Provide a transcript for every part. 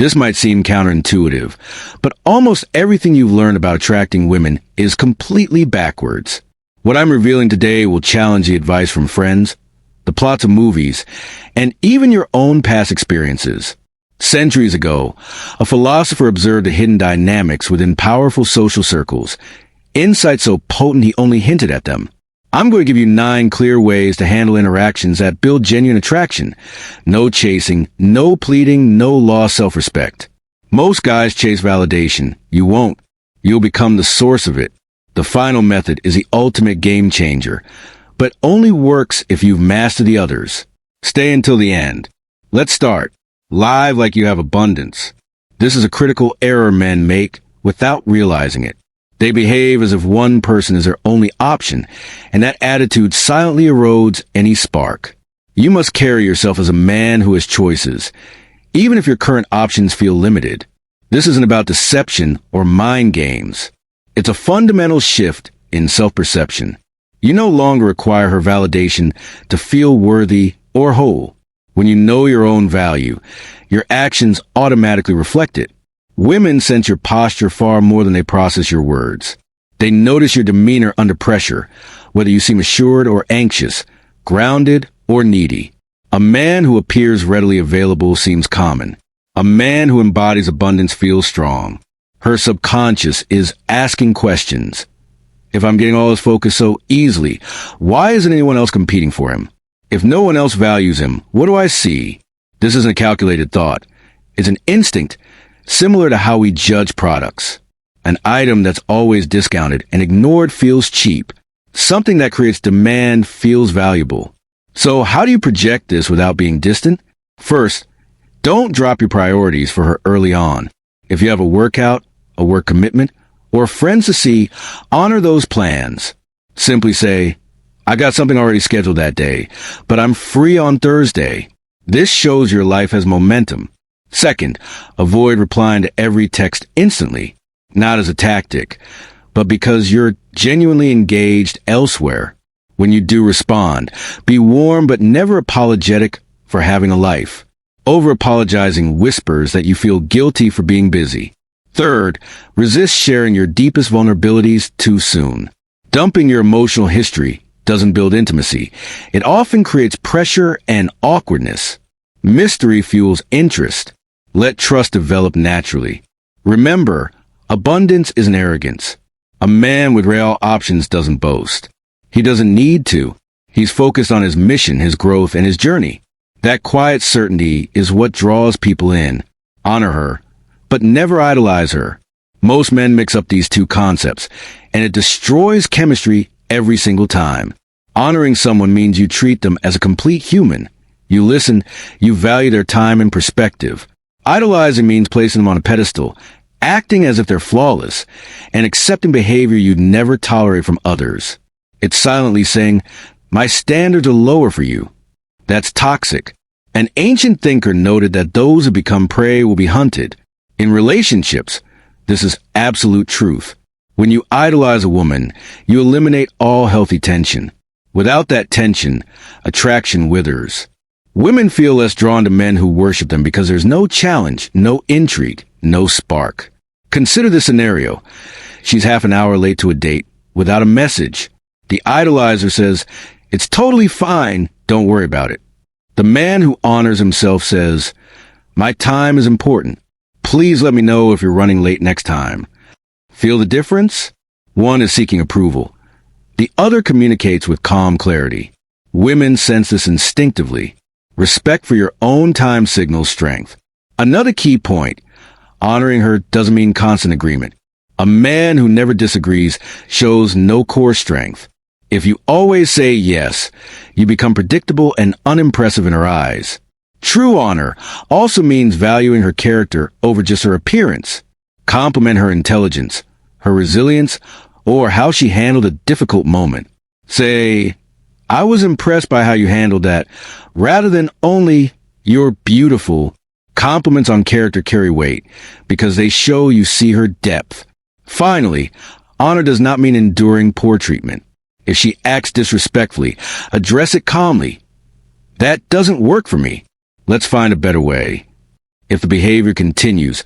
This might seem counterintuitive, but almost everything you've learned about attracting women is completely backwards. What I'm revealing today will challenge the advice from friends, the plots of movies, and even your own past experiences. Centuries ago, a philosopher observed the hidden dynamics within powerful social circles, insights so potent he only hinted at them. I'm going to give you 9 clear ways to handle interactions that build genuine attraction. No chasing, no pleading, no lost self-respect. Most guys chase validation. You won't. You'll become the source of it. The final method is the ultimate game changer, but only works if you've mastered the others. Stay until the end. Let's start. Live like you have abundance. This is a critical error men make without realizing it. They behave as if one person is their only option, and that attitude silently erodes any spark. You must carry yourself as a man who has choices, even if your current options feel limited. This isn't about deception or mind games. It's a fundamental shift in self-perception. You no longer require her validation to feel worthy or whole. When you know your own value, your actions automatically reflect it. Women sense your posture far more than they process your words. They notice your demeanor under pressure, whether you seem assured or anxious, grounded or needy. A man who appears readily available seems common. A man who embodies abundance feels strong. Her subconscious is asking questions. If I'm getting all this focus so easily, why isn't anyone else competing for him? If no one else values him, what do I see? This isn't a calculated thought. It's an instinct, similar to how we judge products. An item that's always discounted and ignored feels cheap. Something that creates demand feels valuable. So how do you project this without being distant? First, don't drop your priorities for her early on. If you have a workout, a work commitment, or friends to see, honor those plans. Simply say, I got something already scheduled that day, but I'm free on Thursday. This shows your life has momentum. Second, avoid replying to every text instantly, not as a tactic, but because you're genuinely engaged elsewhere. When you do respond, be warm but never apologetic for having a life. Over-apologizing whispers that you feel guilty for being busy. Third, resist sharing your deepest vulnerabilities too soon. Dumping your emotional history doesn't build intimacy. It often creates pressure and awkwardness. Mystery fuels interest. Let trust develop naturally. Remember, abundance isn't arrogance. A man with rare options doesn't boast. He doesn't need to. He's focused on his mission, his growth, and his journey. That quiet certainty is what draws people in. Honor her, but never idolize her. Most men mix up these two concepts, and it destroys chemistry every single time. Honoring someone means you treat them as a complete human. You listen, you value their time and perspective. Idolizing means placing them on a pedestal, acting as if they're flawless, and accepting behavior you'd never tolerate from others. It's silently saying, my standards are lower for you. That's toxic. An ancient thinker noted that those who become prey will be hunted. In relationships, this is absolute truth. When you idolize a woman, you eliminate all healthy tension. Without that tension, attraction withers. Women feel less drawn to men who worship them because there's no challenge, no intrigue, no spark. Consider this scenario. She's half an hour late to a date without a message. The idolizer says, it's totally fine, don't worry about it. The man who honors himself says, my time is important. Please let me know if you're running late next time. Feel the difference? One is seeking approval. The other communicates with calm clarity. Women sense this instinctively. Respect for your own time signals strength. Another key point, honoring her doesn't mean constant agreement. A man who never disagrees shows no core strength. If you always say yes, you become predictable and unimpressive in her eyes. True honor also means valuing her character over just her appearance. Compliment her intelligence, her resilience, or how she handled a difficult moment. Say, I was impressed by how you handled that, rather than only, you're beautiful. Compliments on character carry weight, because they show you see her depth. Finally, honor does not mean enduring poor treatment. If she acts disrespectfully, address it calmly. That doesn't work for me. Let's find a better way. If the behavior continues,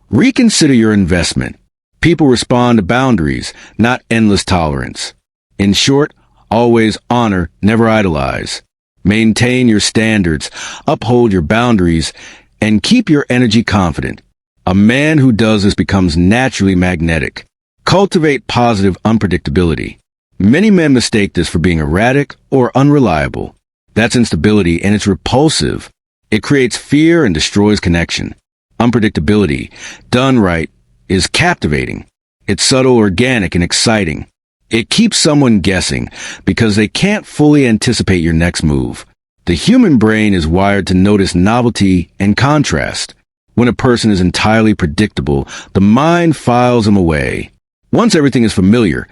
reconsider your investment. People respond to boundaries, not endless tolerance. In short, always honor, never idolize. Maintain your standards, uphold your boundaries, and keep your energy confident. A man who does this becomes naturally magnetic. Cultivate positive unpredictability. Many men mistake this for being erratic or unreliable. That's instability, and it's repulsive. It creates fear and destroys connection. Unpredictability, done right, is captivating. It's subtle, organic, and exciting. It keeps someone guessing because they can't fully anticipate your next move. The human brain is wired to notice novelty and contrast. When a person is entirely predictable, the mind files them away. Once everything is familiar,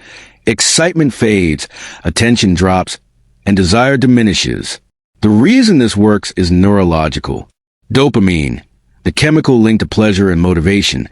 excitement fades, attention drops, and desire diminishes. The reason this works is neurological. Dopamine, the chemical linked to pleasure and motivation,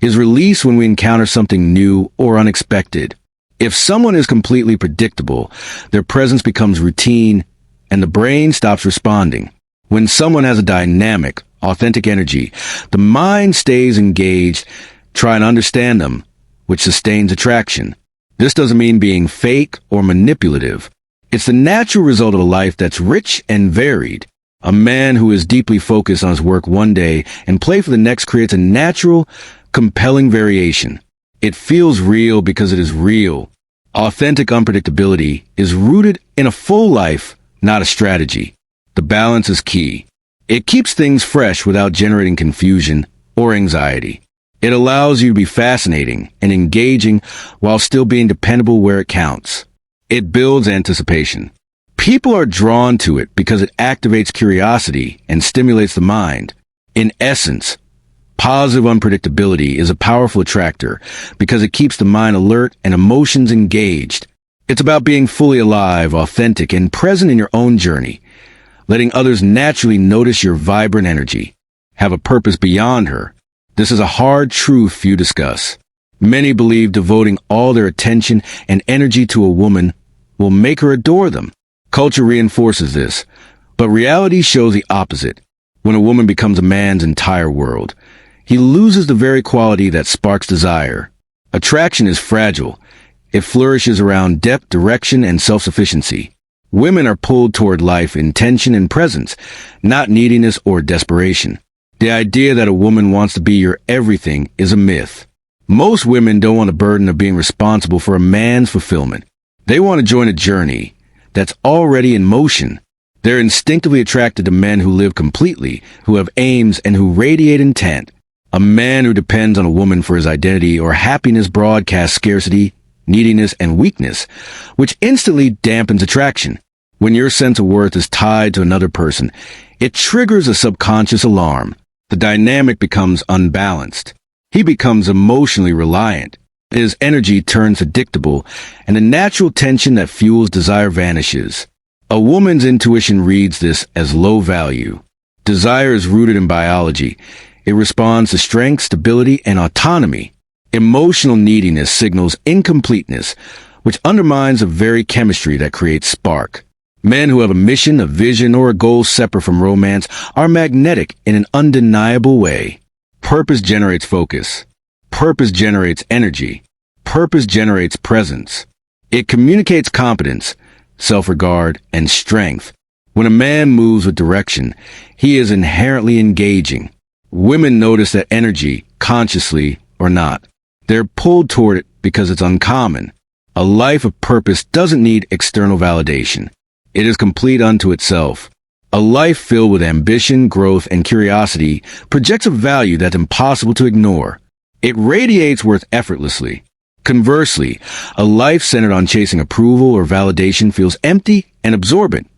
is released when we encounter something new or unexpected. If someone is completely predictable, their presence becomes routine, and the brain stops responding. When someone has a dynamic, authentic energy, the mind stays engaged, trying to understand them, which sustains attraction. This doesn't mean being fake or manipulative. It's the natural result of a life that's rich and varied. A man who is deeply focused on his work one day and play for the next creates a natural, compelling variation. It feels real because it is real. Authentic unpredictability is rooted in a full life, not a strategy. The balance is key. It keeps things fresh without generating confusion or anxiety. It allows you to be fascinating and engaging while still being dependable where it counts. It builds anticipation. People are drawn to it because it activates curiosity and stimulates the mind. In essence, positive unpredictability is a powerful attractor because it keeps the mind alert and emotions engaged. It's about being fully alive, authentic, and present in your own journey, letting others naturally notice your vibrant energy. Have a purpose beyond her. This is a hard truth few discuss. Many believe devoting all their attention and energy to a woman will make her adore them. Culture reinforces this, but reality shows the opposite. When a woman becomes a man's entire world, he loses the very quality that sparks desire. Attraction is fragile. It flourishes around depth, direction, and self-sufficiency. Women are pulled toward life, intention, and presence, not neediness or desperation. The idea that a woman wants to be your everything is a myth. Most women don't want the burden of being responsible for a man's fulfillment. They want to join a journey that's already in motion. They're instinctively attracted to men who live completely, who have aims, and who radiate intent. A man who depends on a woman for his identity or happiness broadcasts scarcity, neediness, and weakness, which instantly dampens attraction. When your sense of worth is tied to another person, it triggers a subconscious alarm. The dynamic becomes unbalanced. He becomes emotionally reliant. His energy turns addictable, and the natural tension that fuels desire vanishes. A woman's intuition reads this as low value. Desire is rooted in biology. It responds to strength, stability, and autonomy. Emotional neediness signals incompleteness, which undermines the very chemistry that creates spark. Men who have a mission, a vision, or a goal separate from romance are magnetic in an undeniable way. Purpose generates focus. Purpose generates energy. Purpose generates presence. It communicates competence, self-regard, and strength. When a man moves with direction, he is inherently engaging. Women notice that energy, consciously or not. They're pulled toward it because it's uncommon. A life of purpose doesn't need external validation. It is complete unto itself. A life filled with ambition, growth, and curiosity projects a value that's impossible to ignore. It radiates worth effortlessly. Conversely, a life centered on chasing approval or validation feels empty and absorbent,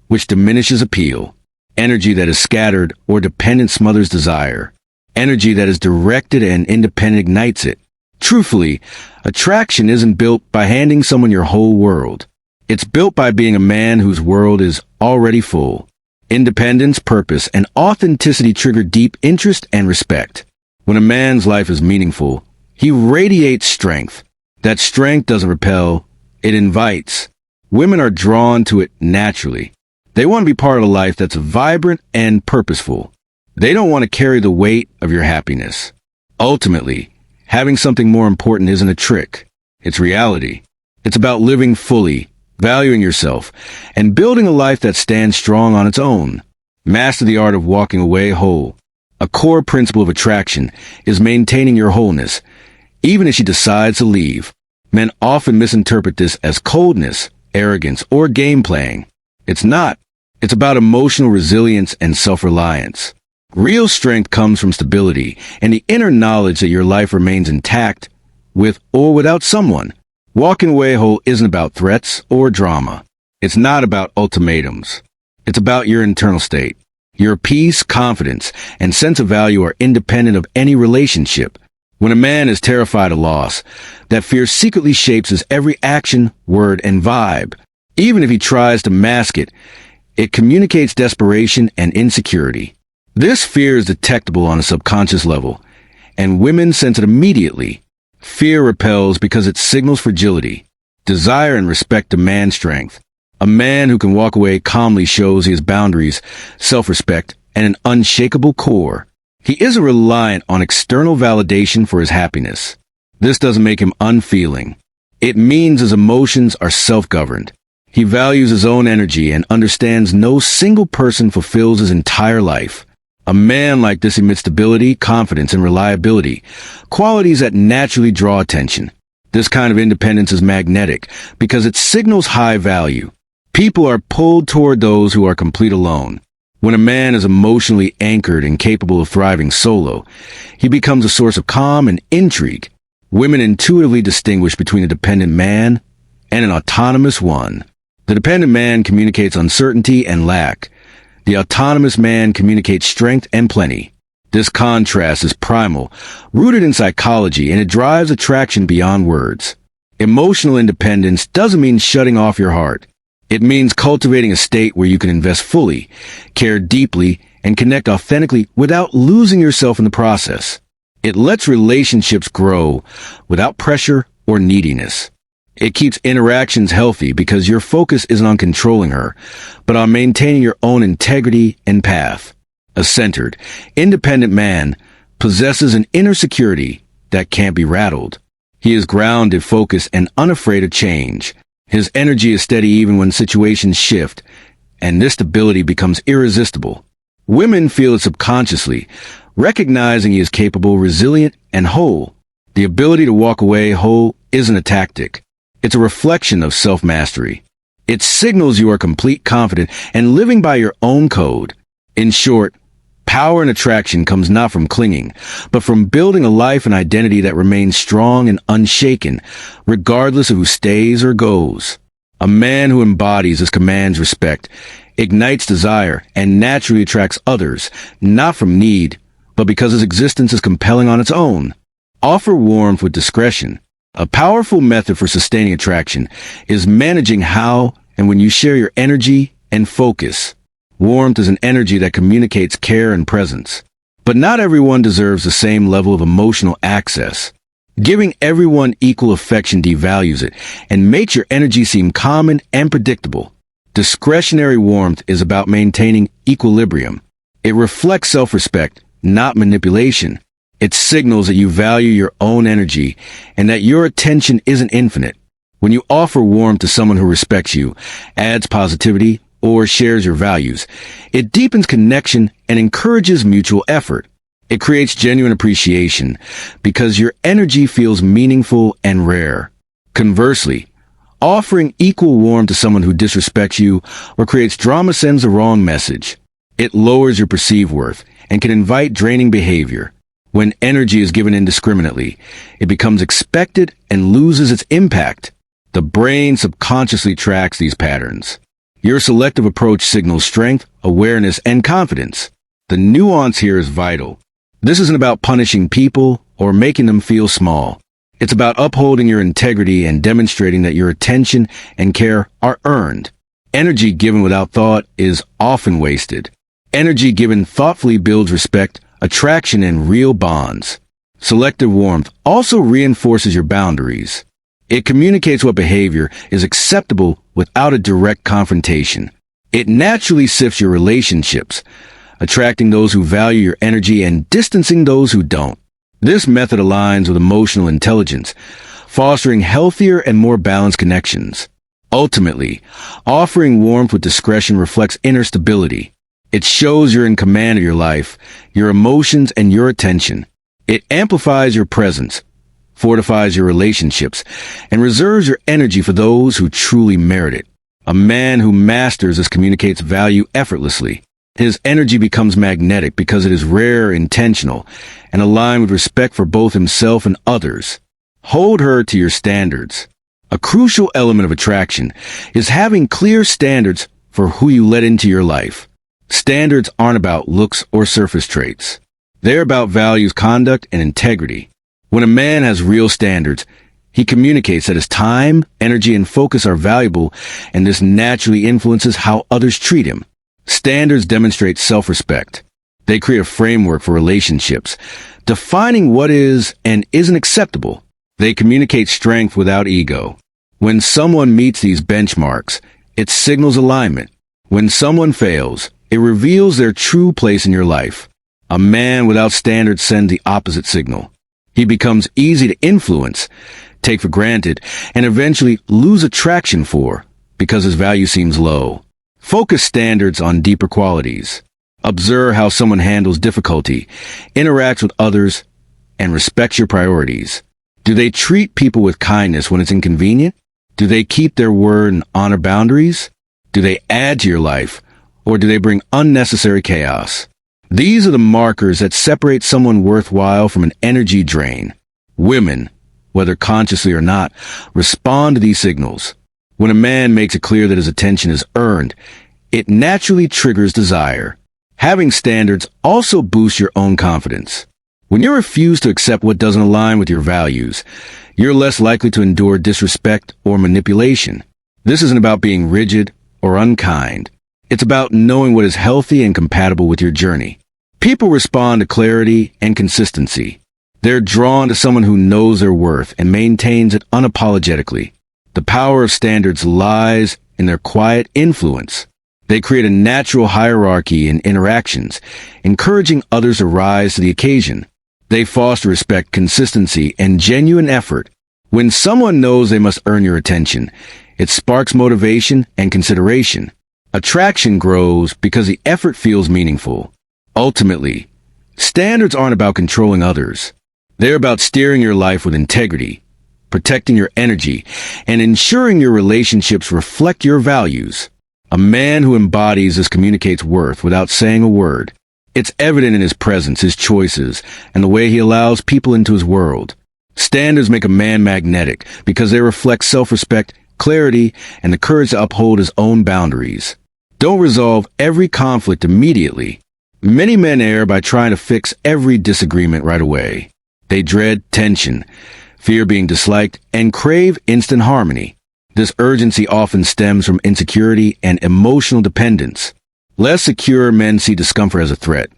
which diminishes appeal. Energy that is scattered or dependent smothers desire. Energy that is directed and independent ignites it. Truthfully, attraction isn't built by handing someone your whole world. It's built by being a man whose world is already full. Independence, purpose, and authenticity trigger deep interest and respect. When a man's life is meaningful, he radiates strength. That strength doesn't repel, it invites. Women are drawn to it naturally. They want to be part of a life that's vibrant and purposeful. They don't want to carry the weight of your happiness. Ultimately, having something more important isn't a trick. It's reality. It's about living fully, valuing yourself, and building a life that stands strong on its own. Master the art of walking away whole. A core principle of attraction is maintaining your wholeness, even if she decides to leave. Men often misinterpret this as coldness, arrogance, or game playing. It's not. It's about emotional resilience and self-reliance. Real strength comes from stability and the inner knowledge that your life remains intact, with or without someone. Walking away whole isn't about threats or drama. It's not about ultimatums. It's about your internal state. Your peace, confidence, and sense of value are independent of any relationship. When a man is terrified of loss, that fear secretly shapes his every action, word, and vibe. Even if he tries to mask it, it communicates desperation and insecurity. This fear is detectable on a subconscious level, and women sense it immediately. Fear repels because it signals fragility. Desire and respect demand strength. A man who can walk away calmly shows he has boundaries, self-respect, and an unshakable core. He isn't reliant on external validation for his happiness. This doesn't make him unfeeling. It means his emotions are self-governed. He values his own energy and understands no single person fulfills his entire life. A man like this emits stability, confidence, and reliability, qualities that naturally draw attention. This kind of independence is magnetic because it signals high value. People are pulled toward those who are complete alone. When a man is emotionally anchored and capable of thriving solo, he becomes a source of calm and intrigue. Women intuitively distinguish between a dependent man and an autonomous one. The dependent man communicates uncertainty and lack. The autonomous man communicates strength and plenty. This contrast is primal, rooted in psychology, and it drives attraction beyond words. Emotional independence doesn't mean shutting off your heart. It means cultivating a state where you can invest fully, care deeply, and connect authentically without losing yourself in the process. It lets relationships grow without pressure or neediness. It keeps interactions healthy because your focus isn't on controlling her, but on maintaining your own integrity and path. A centered, independent man possesses an inner security that can't be rattled. He is grounded, focused, and unafraid of change. His energy is steady even when situations shift, and this stability becomes irresistible. Women feel it subconsciously, recognizing he is capable, resilient, and whole. The ability to walk away whole isn't a tactic. It's a reflection of self-mastery. It signals you are complete, confident, and living by your own code. In short, power and attraction comes not from clinging, but from building a life and identity that remains strong and unshaken, regardless of who stays or goes. A man who embodies this commands respect, ignites desire, and naturally attracts others, not from need, but because his existence is compelling on its own. Offer warmth with discretion. A powerful method for sustaining attraction is managing how and when you share your energy and focus. Warmth is an energy that communicates care and presence. But not everyone deserves the same level of emotional access. Giving everyone equal affection devalues it and makes your energy seem common and predictable. Discretionary warmth is about maintaining equilibrium. It reflects self-respect, not manipulation. It signals that you value your own energy and that your attention isn't infinite. When you offer warmth to someone who respects you, adds positivity, or shares your values, it deepens connection and encourages mutual effort. It creates genuine appreciation because your energy feels meaningful and rare. Conversely, offering equal warmth to someone who disrespects you or creates drama sends the wrong message. It lowers your perceived worth and can invite draining behavior. When energy is given indiscriminately, it becomes expected and loses its impact. The brain subconsciously tracks these patterns. Your selective approach signals strength, awareness, and confidence. The nuance here is vital. This isn't about punishing people or making them feel small. It's about upholding your integrity and demonstrating that your attention and care are earned. Energy given without thought is often wasted. Energy given thoughtfully builds respect, attraction, and real bonds. Selective warmth also reinforces your boundaries. It communicates what behavior is acceptable without a direct confrontation. It naturally sifts your relationships, attracting those who value your energy and distancing those who don't. This method aligns with emotional intelligence, fostering healthier and more balanced connections. Ultimately, offering warmth with discretion reflects inner stability. It shows you're in command of your life, your emotions, and your attention. It amplifies your presence, fortifies your relationships, and reserves your energy for those who truly merit it. A man who masters this communicates value effortlessly. His energy becomes magnetic because it is rare, intentional, and aligned with respect for both himself and others. Hold her to your standards. A crucial element of attraction is having clear standards for who you let into your life. Standards aren't about looks or surface traits. They're about values, conduct, and integrity. When a man has real standards, he communicates that his time, energy, and focus are valuable, and this naturally influences how others treat him. Standards demonstrate self-respect. They create a framework for relationships, defining what is and isn't acceptable. They communicate strength without ego. When someone meets these benchmarks, it signals alignment. When someone fails, it reveals their true place in your life. A man without standards sends the opposite signal. He becomes easy to influence, take for granted, and eventually lose attraction for because his value seems low. Focus standards on deeper qualities. Observe how someone handles difficulty, interacts with others, and respects your priorities. Do they treat people with kindness when it's inconvenient? Do they keep their word and honor boundaries? Do they add to your life, or do they bring unnecessary chaos? These are the markers that separate someone worthwhile from an energy drain. Women, whether consciously or not, respond to these signals. When a man makes it clear that his attention is earned, it naturally triggers desire. Having standards also boosts your own confidence. When you refuse to accept what doesn't align with your values, you're less likely to endure disrespect or manipulation. This isn't about being rigid or unkind. It's about knowing what is healthy and compatible with your journey. People respond to clarity and consistency. They're drawn to someone who knows their worth and maintains it unapologetically. The power of standards lies in their quiet influence. They create a natural hierarchy in interactions, encouraging others to rise to the occasion. They foster respect, consistency, and genuine effort. When someone knows they must earn your attention, it sparks motivation and consideration. Attraction grows because the effort feels meaningful. Ultimately, standards aren't about controlling others. They're about steering your life with integrity, protecting your energy, and ensuring your relationships reflect your values. A man who embodies this communicates worth without saying a word. It's evident in his presence, his choices, and the way he allows people into his world. Standards make a man magnetic because they reflect self-respect, clarity, and the courage to uphold his own boundaries. Don't resolve every conflict immediately. Many men err by trying to fix every disagreement right away. They dread tension, fear being disliked, and crave instant harmony. This urgency often stems from insecurity and emotional dependence. Less secure men see discomfort as a threat,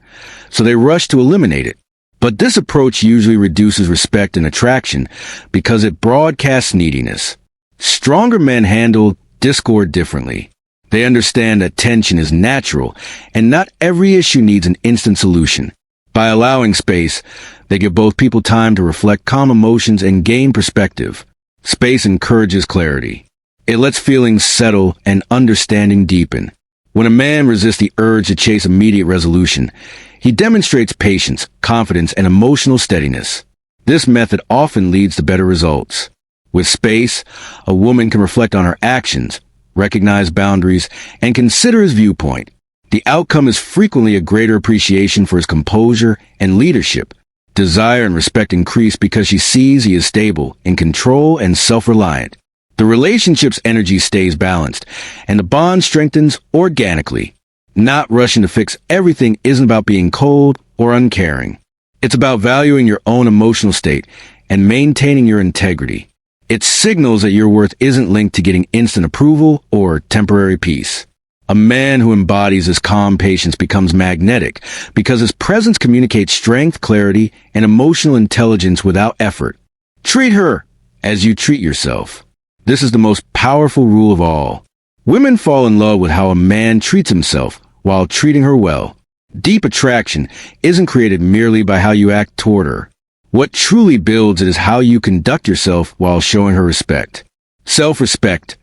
so they rush to eliminate it. But this approach usually reduces respect and attraction because it broadcasts neediness. Stronger men handle discord differently. They understand that tension is natural and not every issue needs an instant solution. By allowing space, they give both people time to reflect calm emotions and gain perspective. Space encourages clarity. It lets feelings settle and understanding deepen. When a man resists the urge to chase immediate resolution, he demonstrates patience, confidence, and emotional steadiness. This method often leads to better results. With space, a woman can reflect on her actions, recognize boundaries, and consider his viewpoint. The outcome is frequently a greater appreciation for his composure and leadership. Desire and respect increase because she sees he is stable, in control, and self-reliant. The relationship's energy stays balanced, and the bond strengthens organically. Not rushing to fix everything isn't about being cold or uncaring. It's about valuing your own emotional state and maintaining your integrity. It signals that your worth isn't linked to getting instant approval or temporary peace. A man who embodies this calm patience becomes magnetic because his presence communicates strength, clarity, and emotional intelligence without effort. Treat her as you treat yourself. This is the most powerful rule of all. Women fall in love with how a man treats himself while treating her well. Deep attraction isn't created merely by how you act toward her. What truly builds it is how you conduct yourself while showing her respect. Self-respect,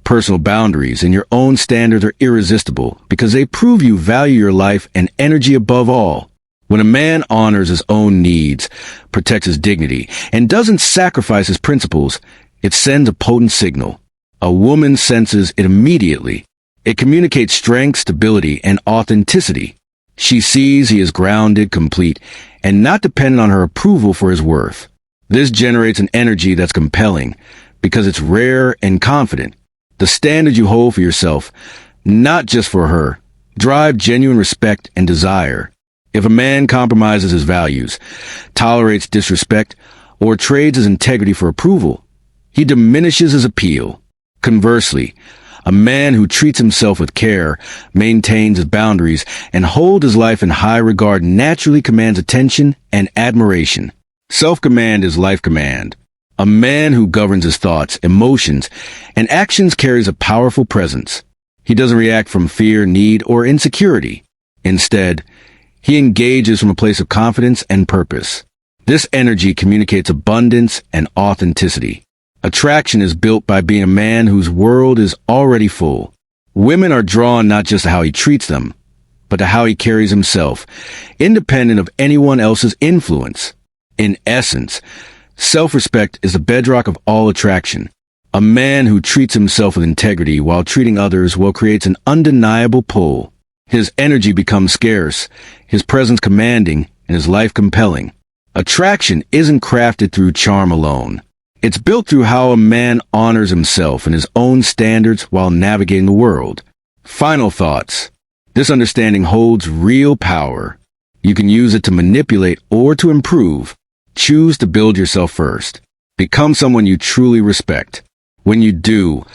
personal boundaries, and your own standards are irresistible because they prove you value your life and energy above all. When a man honors his own needs, protects his dignity, and doesn't sacrifice his principles, it sends a potent signal. A woman senses it immediately. It communicates strength, stability, and authenticity. She sees he is grounded, complete, and not dependent on her approval for his worth. This generates an energy that's compelling because it's rare and confident. The standard you hold for yourself, not just for her, drive genuine respect and desire. If a man compromises his values, tolerates disrespect, or trades his integrity for approval, he diminishes his appeal. Conversely, a man who treats himself with care, maintains his boundaries, and holds his life in high regard naturally commands attention and admiration. Self-command is life command. A man who governs his thoughts, emotions, and actions carries a powerful presence. He doesn't react from fear, need, or insecurity. Instead, he engages from a place of confidence and purpose. This energy communicates abundance and authenticity. Attraction is built by being a man whose world is already full. Women are drawn not just to how he treats them, but to how he carries himself, independent of anyone else's influence. In essence, self-respect is the bedrock of all attraction. A man who treats himself with integrity while treating others well creates an undeniable pull. His energy becomes scarce, his presence commanding, and his life compelling. Attraction isn't crafted through charm alone. It's built through how a man honors himself and his own standards while navigating the world. Final thoughts. This understanding holds real power. You can use it to manipulate or to improve. Choose to build yourself first. Become someone you truly respect. When you do,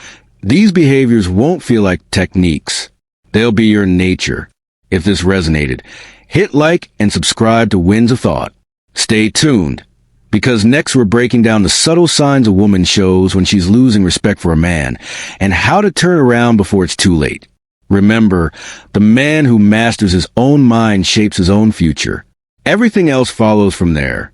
these behaviors won't feel like techniques. They'll be your nature. If this resonated, hit like and subscribe to Winds of Thought. Stay tuned, because next we're breaking down the subtle signs a woman shows when she's losing respect for a man, and how to turn around before it's too late. Remember, the man who masters his own mind shapes his own future. Everything else follows from there.